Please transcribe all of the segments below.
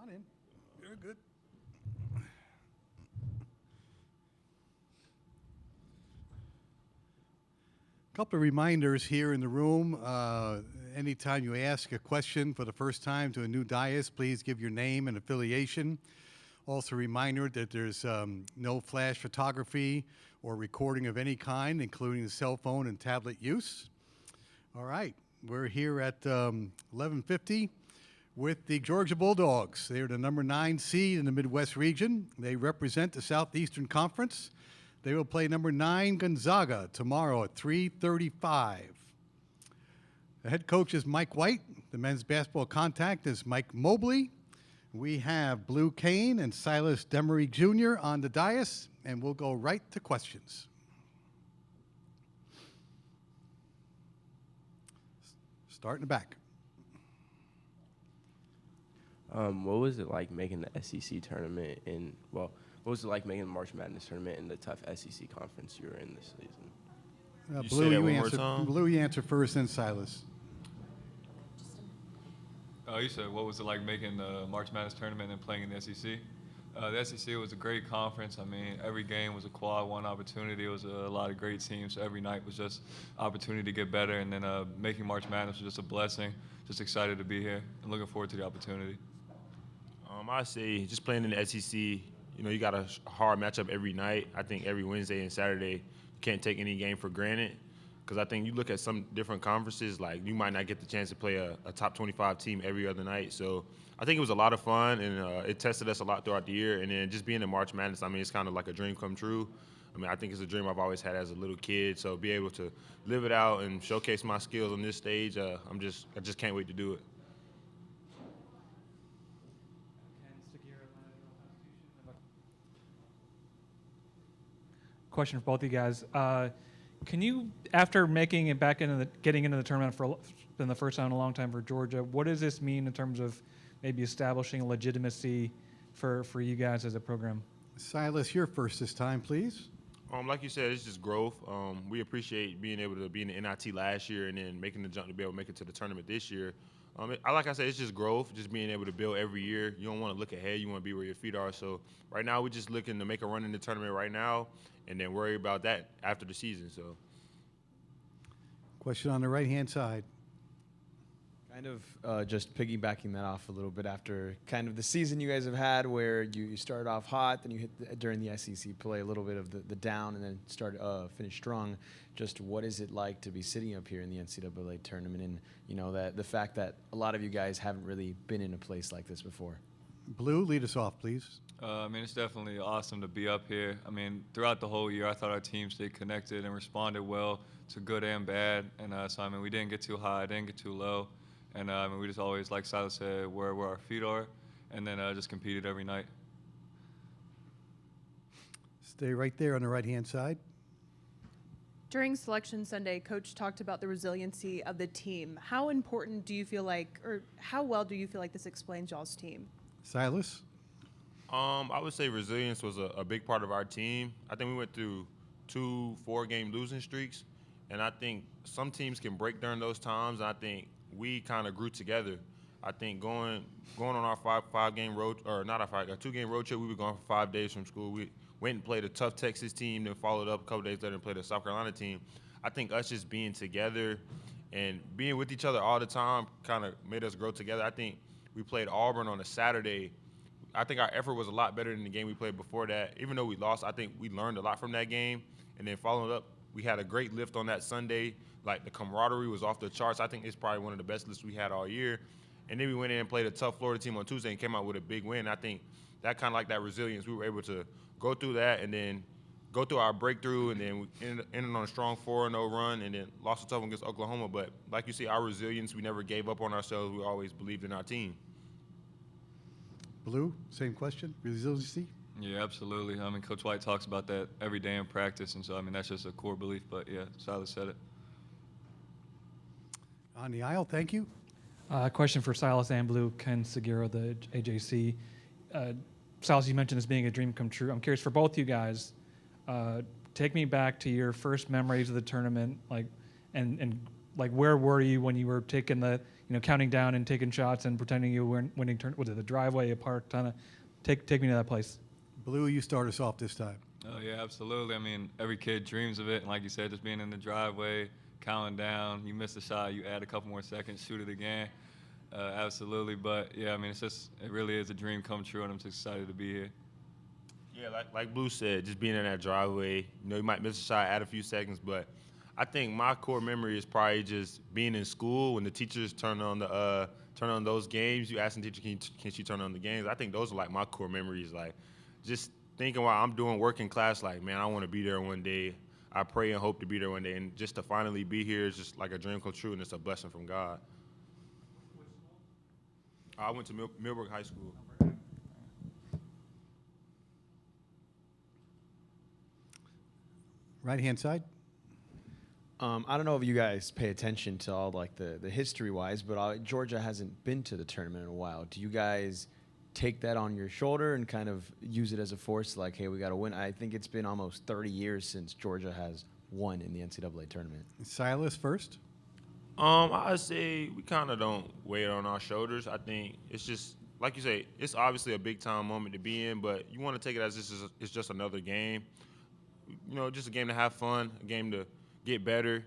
on in. You're good. Couple of reminders here in the room. Anytime you ask a question for the first time to a new dais, please give your name and affiliation. Also a reminder that there's no flash photography or recording of any kind, including the cell phone and tablet use. All right, we're here at 11:50 with the Georgia Bulldogs. They're the number 9 seed in the Midwest region. They represent the Southeastern Conference. They will play number 9 Gonzaga tomorrow at 3:35. The head coach is Mike White. The men's basketball contact is Mike Mobley. We have Blue Kane and Silas Demery Jr. on the dais, and we'll go right to questions. Start in the back. What was it like making the SEC tournament what was it like making the March Madness tournament in the tough SEC conference you were in this season? Blue, you answer first, then Silas. You said, what was it like making the March Madness tournament and playing in the SEC? The SEC was a great conference. I mean, every game was a quad one opportunity. It was a lot of great teams. So every night was just opportunity to get better. And then making March Madness was just a blessing. Just excited to be here and looking forward to the opportunity. I say just playing in the SEC, you got a hard matchup every night. I think every Wednesday and Saturday, you can't take any game for granted. Because I think you look at some different conferences, like you might not get the chance to play a top 25 team every other night. So I think it was a lot of fun, and it tested us a lot throughout the year. And then just being in March Madness, I mean, it's kind of like a dream come true. I mean, I think it's a dream I've always had as a little kid. So be able to live it out and showcase my skills on this stage, I just can't wait to do it. Question for both of you guys. Can you, after making it back getting into the tournament for the first time in a long time for Georgia, what does this mean in terms of maybe establishing legitimacy for you guys as a program? Silas, you're first this time, please. Like you said, it's just growth. We appreciate being able to be in the NIT last year and then making the jump to be able to make it to the tournament this year. Like I said, it's just growth, just being able to build every year. You don't want to look ahead. You want to be where your feet are. So right now, we're just looking to make a run in the tournament right now and then worry about that after the season. So, question on the right-hand side. Kind of just piggybacking that off a little bit after kind of the season you guys have had where you started off hot, then you hit during the SEC play a little bit of the down and then finish strong. Just what is it like to be sitting up here in the NCAA tournament and, the fact that a lot of you guys haven't really been in a place like this before? Blue, lead us off, please. It's definitely awesome to be up here. Throughout the whole year, I thought our team stayed connected and responded well to good and bad. And we didn't get too high, didn't get too low. And we just always, like Silas said, where our feet are, and then just competed every night. Stay right there on the right-hand side. During Selection Sunday, Coach talked about the resiliency of the team. How important do you feel like, or how well do you feel like this explains y'all's team? Silas? I would say resilience was a big part of our team. I think we went through 2 4-game losing streaks, and I think some teams can break during those times. I think we kind of grew together. I think going on our 2-game road trip, we were gone for 5 days from school. We went and played a tough Texas team, then followed up a couple days later and played a South Carolina team. I think us just being together and being with each other all the time kind of made us grow together. I think we played Auburn on a Saturday. I think our effort was a lot better than the game we played before that. Even though we lost, I think we learned a lot from that game. And then following up, we had a great lift on that Sunday. Like, the camaraderie was off the charts. I think it's probably one of the best lifts we had all year. And then we went in and played a tough Florida team on Tuesday and came out with a big win. I think that kind of like that resilience, we were able to go through that and then go through our breakthrough, and then we ended on a strong 4-0 run and then lost a tough one against Oklahoma. But like you see, our resilience, we never gave up on ourselves. We always believed in our team. Blue, same question, resiliency? Yeah, absolutely. Coach White talks about that every day in practice, and so, that's just a core belief. But, yeah, Silas said it. On the aisle, thank you. Question for Silas and Blue, Ken Segura, the AJC. Silas, you mentioned this being a dream come true. I'm curious for both you guys. Take me back to your first memories of the tournament, and like where were you when you were taking the, counting down and taking shots and pretending you weren't winning turn? Was it the driveway, a park? Take me to that place. Blue, you start us off this time. Oh yeah, absolutely. I mean, every kid dreams of it, and like you said, just being in the driveway, counting down. You miss a shot, you add a couple more seconds, shoot it again. Absolutely, but yeah, I mean, it really is a dream come true, and I'm just excited to be here. Yeah, like Blue said, just being in that driveway, you might miss a shot, add a few seconds, but I think my core memory is probably just being in school when the teachers turn on those games. You ask the teacher, can she turn on the games? I think those are like my core memories, like just thinking while I'm doing work in class, like, man, I want to be there one day. I pray and hope to be there one day, and just to finally be here is just like a dream come true, and it's a blessing from God. I went to Millbrook High School. Right-hand side. I don't know if you guys pay attention to all like the history-wise, but Georgia hasn't been to the tournament in a while. Do you guys take that on your shoulder and kind of use it as a force, like, hey, we got to win? I think it's been almost 30 years since Georgia has won in the NCAA tournament. Silas first. I say we kind of don't weigh it on our shoulders. I think it's just, like you say, it's obviously a big-time moment to be in, but you want to take it as it's just another game. Just a game to have fun, a game to get better,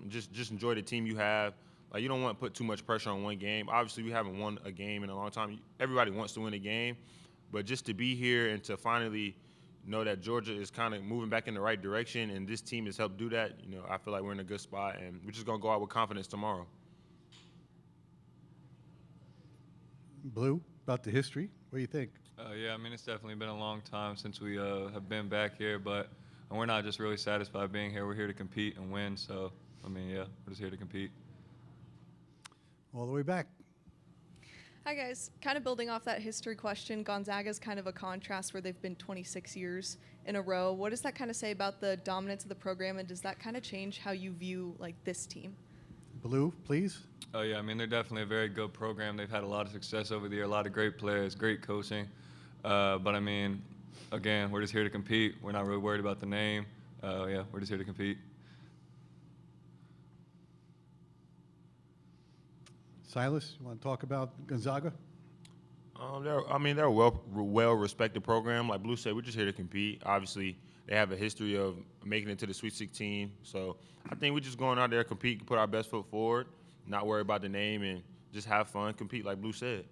just enjoy the team you have. Like, you don't want to put too much pressure on one game. Obviously, we haven't won a game in a long time. Everybody wants to win a game, but just to be here and to finally know that Georgia is kind of moving back in the right direction and this team has helped do that, I feel like we're in a good spot, and we're just going to go out with confidence tomorrow. Blue, about the history. What do you think? Yeah, I mean, it's definitely been a long time since we have been back here, but we're not just really satisfied being here. We're here to compete and win. So, I mean, yeah, we're just here to compete. All the way back. Hi, guys. Kind of building off that history question, Gonzaga's kind of a contrast where they've been 26 years in a row. What does that kind of say about the dominance of the program, and does that kind of change how you view, like, this team? Blue, please. Oh, yeah, I mean, they're definitely a very good program. They've had a lot of success over the year, a lot of great players, great coaching. But, I mean, again, we're just here to compete. We're not really worried about the name. Yeah, we're just here to compete. Silas, you want to talk about Gonzaga? They're a well-respected program. Like Blue said, we're just here to compete. Obviously, they have a history of making it to the Sweet 16. So I think we're just going out there, compete, put our best foot forward, not worry about the name, and just have fun, compete like Blue said.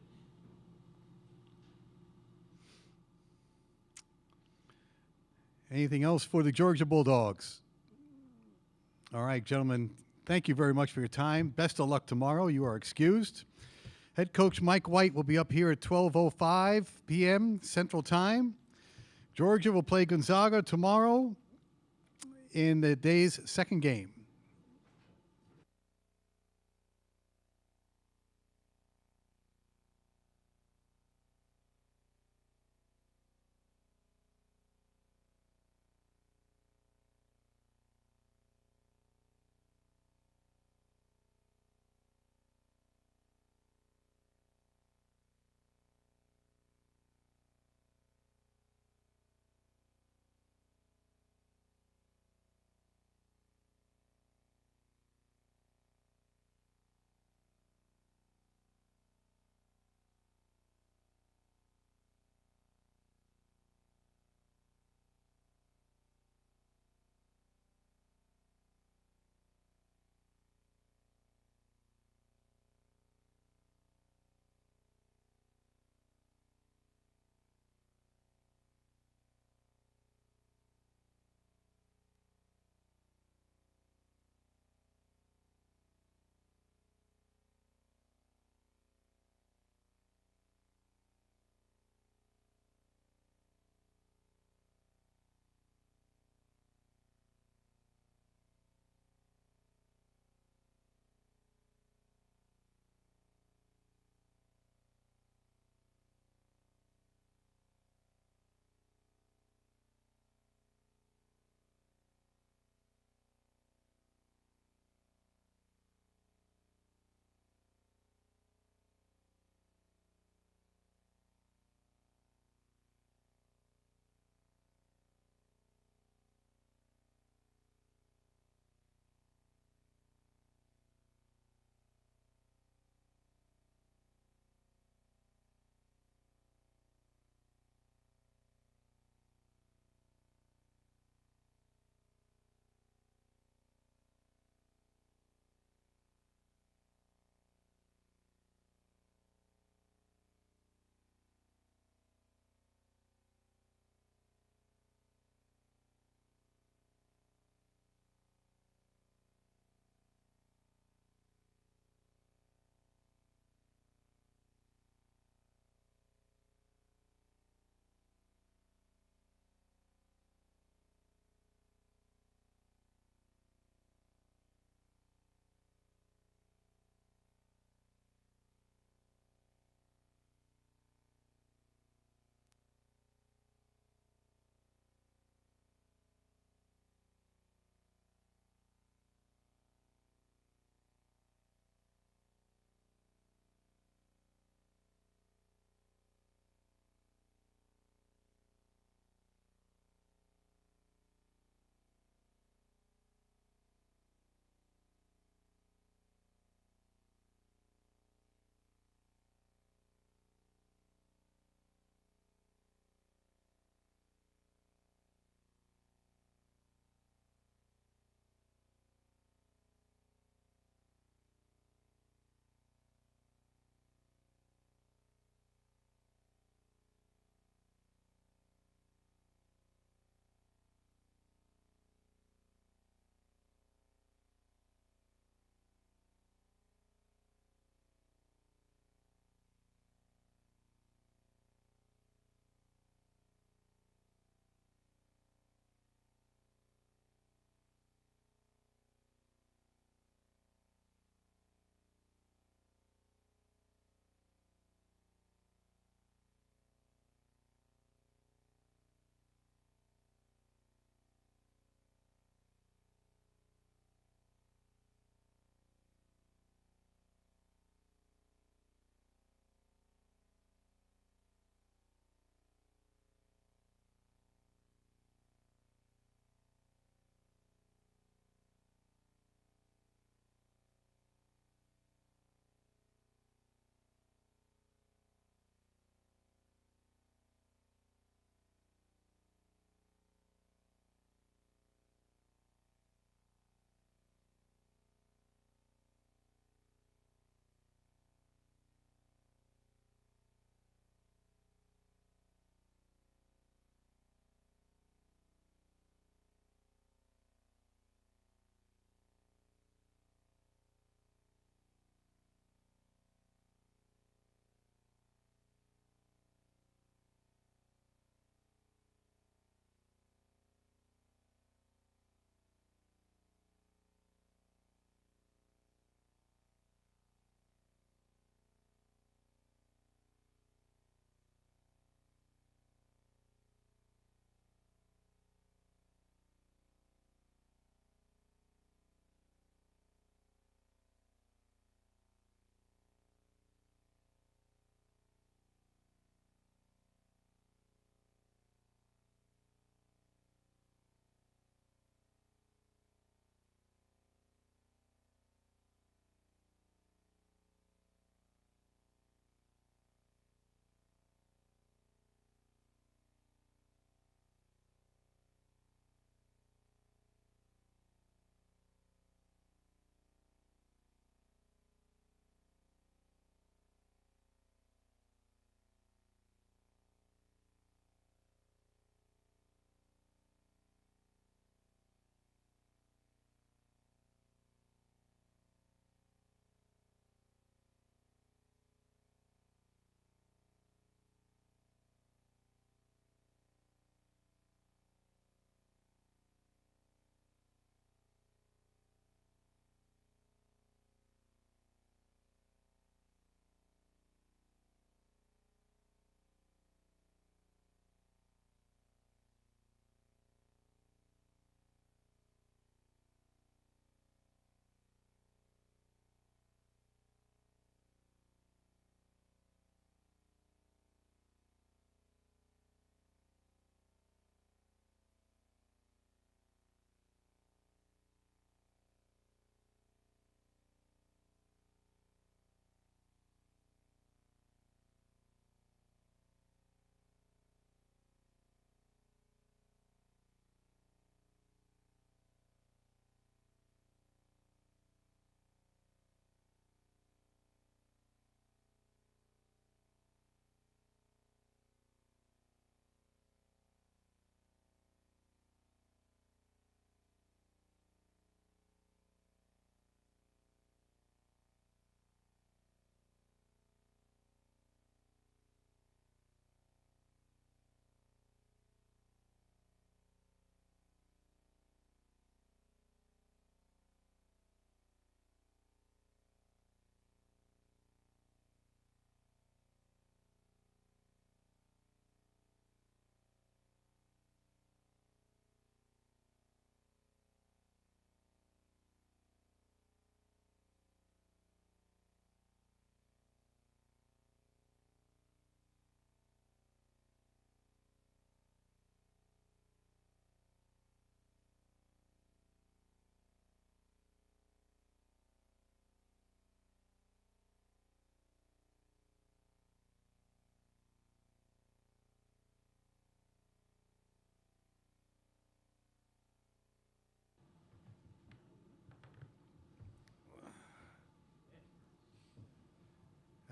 Anything else for the Georgia Bulldogs? All right, gentlemen, thank you very much for your time. Best of luck tomorrow. You are excused. Head coach Mike White will be up here at 12:05 p.m. Central Time. Georgia will play Gonzaga tomorrow in the day's second game.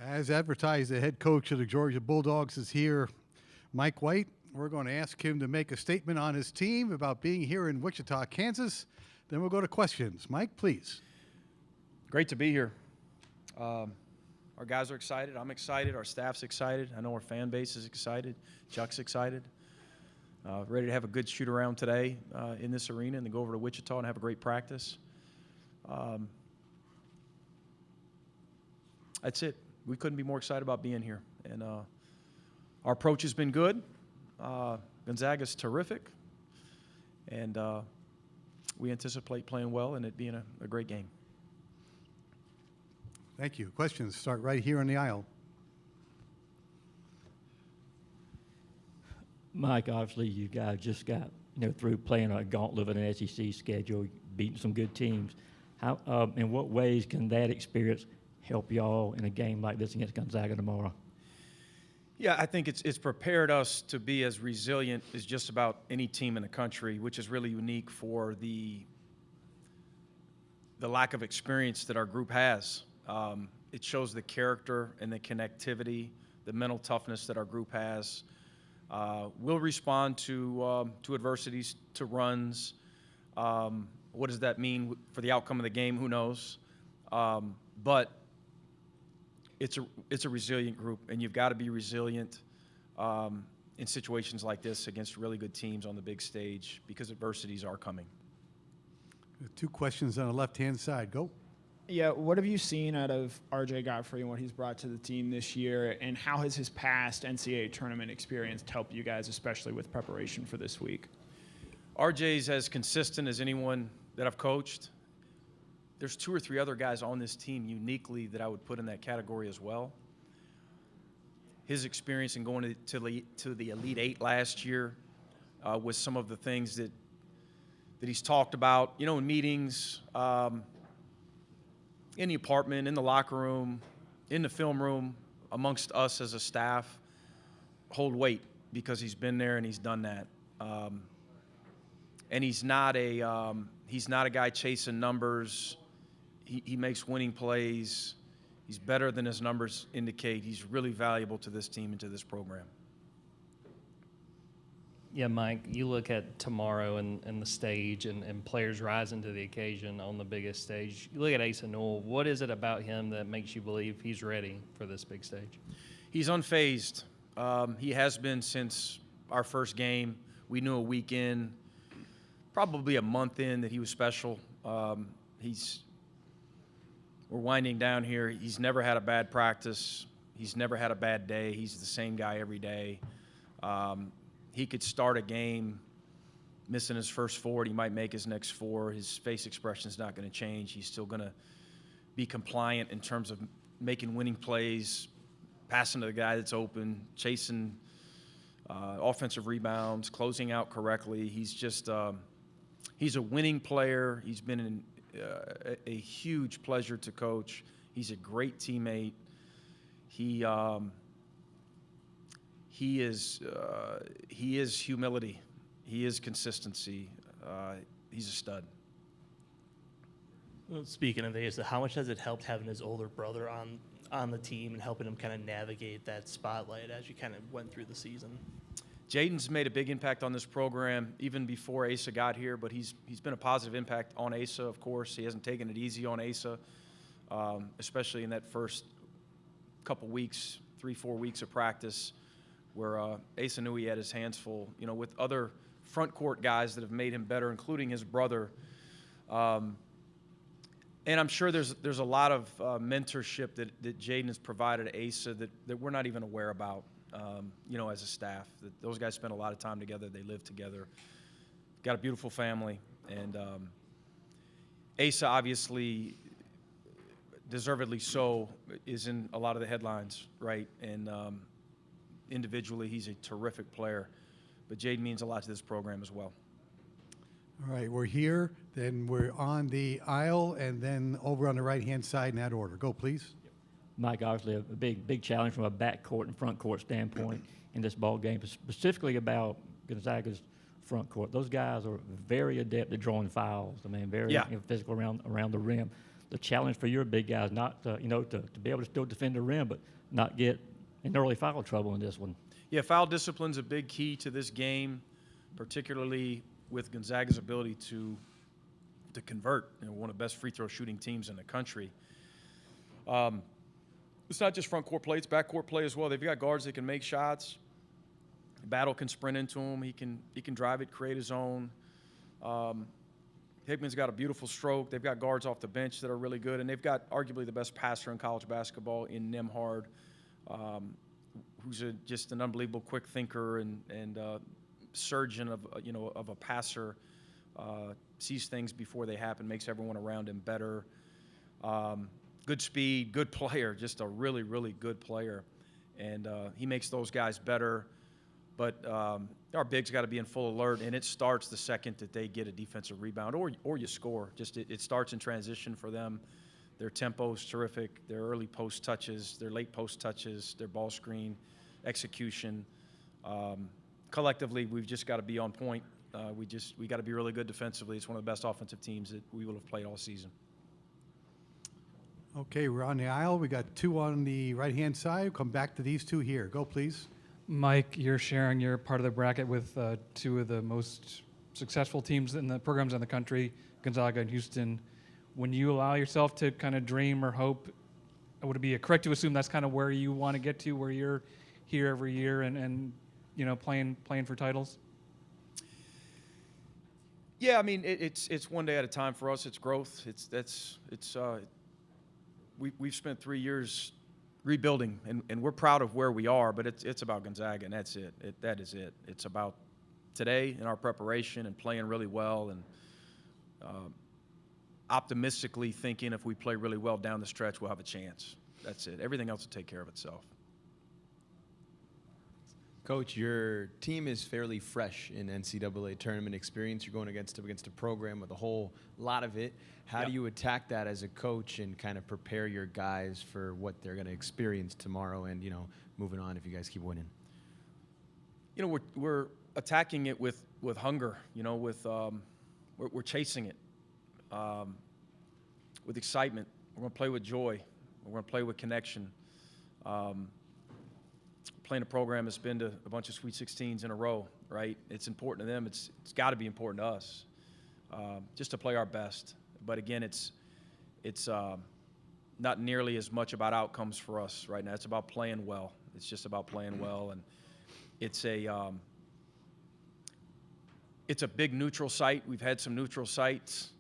As advertised, the head coach of the Georgia Bulldogs is here, Mike White. We're going to ask him to make a statement on his team about being here in Wichita, Kansas. Then we'll go to questions. Mike, please. Great to be here. Our guys are excited. I'm excited. Our staff's excited. I know our fan base is excited. Chuck's excited. Ready to have a good shoot around today in this arena and then go over to Wichita and have a great practice. That's it. We couldn't be more excited about being here. And our approach has been good. Gonzaga's terrific. And we anticipate playing well and it being a great game. Thank you. Questions start right here on the aisle. Mike, obviously you guys just got through playing a gauntlet of an SEC schedule, beating some good teams. How, in what ways can that experience help y'all in a game like this against Gonzaga tomorrow? Yeah, I think it's prepared us to be as resilient as just about any team in the country, which is really unique for the lack of experience that our group has. It shows the character and the connectivity, the mental toughness that our group has. We'll respond to adversities, to runs. What does that mean for the outcome of the game? Who knows? But it's a resilient group, and you've got to be resilient in situations like this against really good teams on the big stage because adversities are coming. 2 questions on the left-hand side. Go. Yeah, what have you seen out of R.J. Godfrey and what he's brought to the team this year, and how has his past NCAA tournament experience helped you guys, especially with preparation for this week? R.J.'s as consistent as anyone that I've coached. There's 2 or 3 other guys on this team uniquely that I would put in that category as well. His experience in going to the Elite Eight last year was some of the things that he's talked about, in meetings, in the apartment, in the locker room, in the film room, amongst us as a staff, hold weight because he's been there and he's done that. And he's not a guy chasing numbers. He makes winning plays. He's better than his numbers indicate. He's really valuable to this team and to this program. Yeah, Mike, you look at tomorrow and the stage and players rising to the occasion on the biggest stage. You look at Asa Newell. What is it about him that makes you believe he's ready for this big stage? He's unfazed. He has been since our first game. We knew a week in, probably a month in, that he was special. We're winding down here. He's never had a bad practice. He's never had a bad day. He's the same guy every day. He could start a game missing his first 4. He might make his next 4. His face expression is not going to change. He's still going to be compliant in terms of making winning plays, passing to the guy that's open, chasing offensive rebounds, closing out correctly. He's just he's a winning player. He's been a huge pleasure to coach. He's a great teammate. He is humility. He is consistency. He's a stud. Well, speaking of Asa, how much has it helped having his older brother on the team and helping him kind of navigate that spotlight as you kind of went through the season? Jaden's made a big impact on this program even before Asa got here, but he's been a positive impact on Asa, of course. He hasn't taken it easy on Asa, especially in that first couple weeks, 3-4 weeks of practice, where Asa knew he had his hands full, with other front court guys that have made him better, including his brother. And I'm sure there's a lot of mentorship that Jaden has provided to Asa that we're not even aware about, as a staff. Those guys spend a lot of time together. They live together. Got a beautiful family. And Asa, obviously, deservedly so, is in a lot of the headlines, right? And individually, he's a terrific player. But Jaden means a lot to this program as well. All right, we're here, then we're on the aisle, and then over on the right-hand side in that order. Go, please. Mike, obviously a big challenge from a backcourt and front court standpoint in this ball game, specifically about Gonzaga's front court. Those guys are very adept at drawing fouls. I mean, very physical around the rim. the challenge for your big guys, not to be able to still defend the rim, but not get in early foul trouble in this one. Yeah, foul discipline's a big key to this game, particularly with Gonzaga's ability to convert. One of the best free throw shooting teams in the country. It's not just front court play; it's back court play as well. They've got guards that can make shots. Battle can sprint into him. He can drive it, create his own. Hickman's got a beautiful stroke. They've got guards off the bench that are really good, and they've got arguably the best passer in college basketball in Nembhard, who's just an unbelievable quick thinker and surgeon of a passer. Sees things before they happen, makes everyone around him better. Good speed, good player, just a really, really good player. And he makes those guys better. But our bigs got to be in full alert, and it starts the second that they get a defensive rebound or you score. Just it starts in transition for them. Their tempo is terrific. Their early post touches, their late post touches, their ball screen execution. Collectively, we've just got to be on point. We got to be really good defensively. It's one of the best offensive teams that we will have played all season. Okay, we're on the aisle. We got two on the right-hand side. Come back to these two here. Go, please. Mike, you're sharing your part of the bracket with two of the most successful teams in the programs in the country, Gonzaga and Houston. When you allow yourself to kind of dream or hope, would it be correct to assume that's kind of where you want to get to, where you're here every year and playing for titles? Yeah, I mean it's one day at a time for us. It's growth. We've spent 3 years rebuilding, and we're proud of where we are. But it's about Gonzaga, and that's it. That is it. It's about today and our preparation and playing really well, and optimistically thinking if we play really well down the stretch, we'll have a chance. That's it. Everything else will take care of itself. Coach, your team is fairly fresh in NCAA tournament experience. You're going against a program with a whole lot of it. How do you attack that as a coach and kind of prepare your guys for what they're going to experience tomorrow and, moving on if you guys keep winning? We're attacking it with hunger, we're chasing it with excitement. We're going to play with joy. We're going to play with connection. Playing a program that's been to a bunch of Sweet 16s in a row, right? It's important to them. It's got to be important to us, just to play our best. But again, it's not nearly as much about outcomes for us right now. It's about playing well. It's just about playing well, and it's a big neutral site. We've had some neutral sites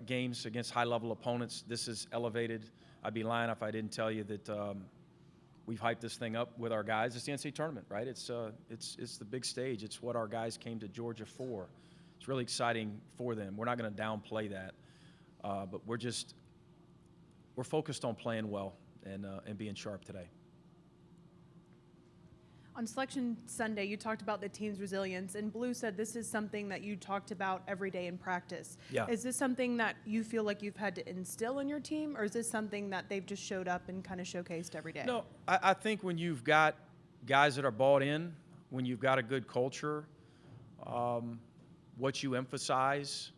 games against high-level opponents. This is elevated. I'd be lying if I didn't tell you that. We've hyped this thing up with our guys. It's the NCAA tournament, right? It's the big stage. It's what our guys came to Georgia for. It's really exciting for them. We're not going to downplay that, but we're focused on playing well and being sharp today. On Selection Sunday, you talked about the team's resilience, and Blue said this is something that you talked about every day in practice. Yeah. Is this something that you feel like you've had to instill in your team, or is this something that they've just showed up and kind of showcased every day? No, I think when you've got guys that are bought in, when you've got a good culture, what you emphasize,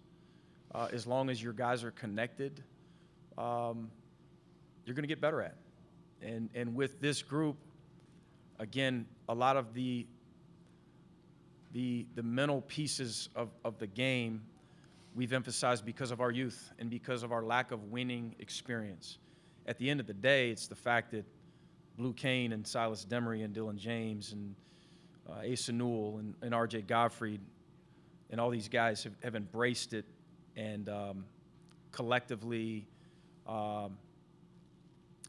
as long as your guys are connected, you're going to get better at. And with this group, again, a lot of the mental pieces of the game we've emphasized because of our youth and because of our lack of winning experience. At the end of the day, it's the fact that Blue Kane and Silas Demery and Dylan James and Asa Newell and R.J. Godfrey and all these guys have embraced it and collectively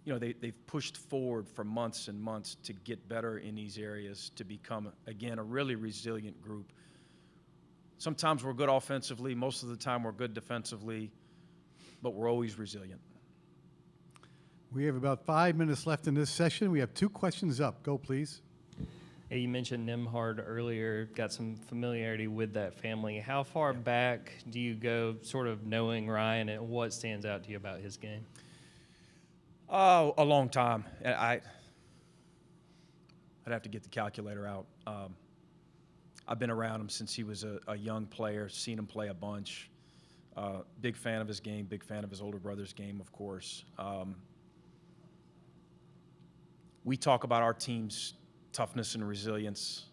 they've pushed forward for months and months to get better in these areas, to become, again, a really resilient group. Sometimes we're good offensively. Most of the time we're good defensively, but we're always resilient. We have about 5 minutes left in this session. We have 2 questions up. Go, please. Hey, you mentioned Nembhard earlier, got some familiarity with that family. How far back do you go sort of knowing Ryan, and what stands out to you about his game? Oh, a long time. I'd have to get the calculator out. I've been around him since he was a young player, seen him play a bunch. Big fan of his game, big fan of his older brother's game, of course. We talk about our team's toughness and resilience.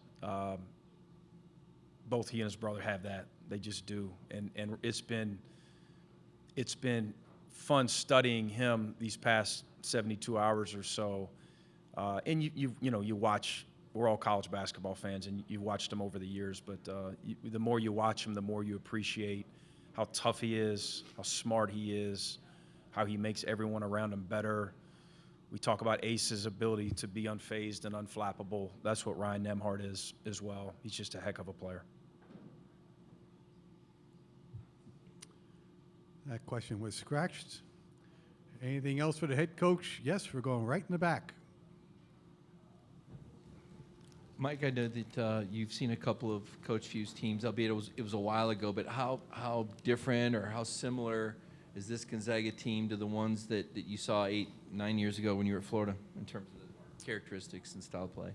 Both he and his brother have that. They just do. And it's been fun studying him these past 72 hours or so. And you watch. We're all college basketball fans, and you watched him over the years. But the more you watch him, the more you appreciate how tough he is, how smart he is, how he makes everyone around him better. We talk about Ace's ability to be unfazed and unflappable. That's what Ryan Nembhard is as well. He's just a heck of a player. That question was scratched. Anything else for the head coach? Yes, we're going right in the back. Mike, I know that you've seen a couple of Coach Few's teams, albeit it was a while ago, but how different or how similar is this Gonzaga team to the ones that you saw 8-9 years ago when you were at Florida in terms of the characteristics and style of play?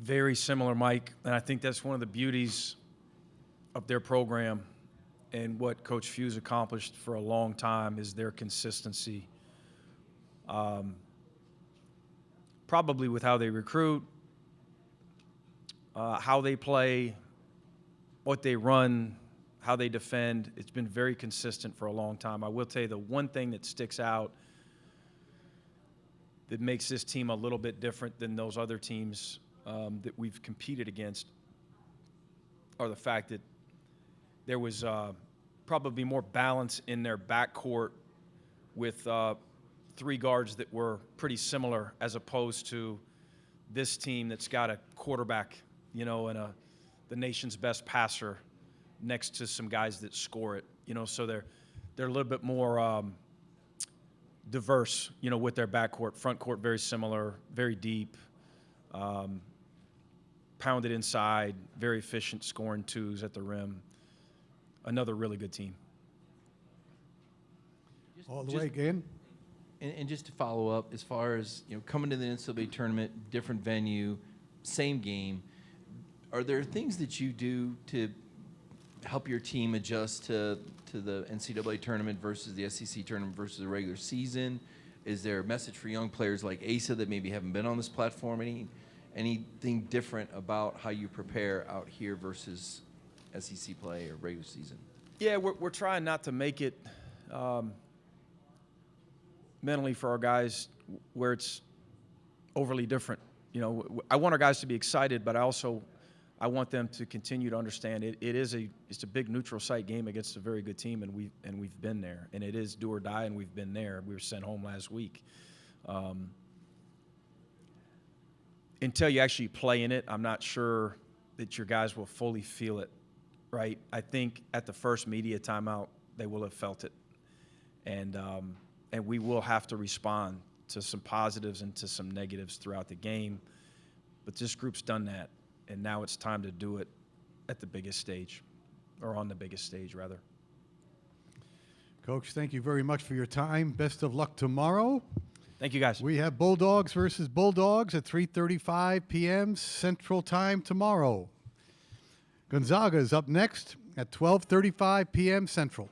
Very similar, Mike, and I think that's one of the beauties of their program and what Coach Few's accomplished for a long time is their consistency. Probably with how they recruit, how they play, what they run, how they defend. It's been very consistent for a long time. I will tell you the one thing that sticks out that makes this team a little bit different than those other teams that we've competed against are the fact that there was probably more balance in their backcourt with three guards that were pretty similar as opposed to this team that's got a quarterback, and the nation's best passer next to some guys that score it, so they're a little bit more diverse, with their backcourt. Front court very similar, very deep, pounded inside, very efficient scoring twos at the rim. Another really good team. All the way again. And just to follow up, as far as coming to the NCAA tournament, different venue, same game, are there things that you do to help your team adjust to the NCAA tournament versus the SEC tournament versus the regular season? Is there a message for young players like Asa that maybe haven't been on this platform? Anything different about how you prepare out here versus SEC play or regular season? Yeah, we're trying not to make it mentally for our guys where it's overly different. I want our guys to be excited, but I want them to continue to understand it's a big neutral site game against a very good team, and we've been there, and it is do or die, and we've been there. We were sent home last week. Until you actually play in it, I'm not sure that your guys will fully feel it, right? I think at the first media timeout, they will have felt it, and we will have to respond to some positives and to some negatives throughout the game. But this group's done that, and now it's time to do it at the biggest stage, or on the biggest stage, rather. Coach, thank you very much for your time. Best of luck tomorrow. Thank you, guys. We have Bulldogs versus Bulldogs at 3:35 p.m. Central Time tomorrow. Gonzaga is up next at 12:35 p.m. Central.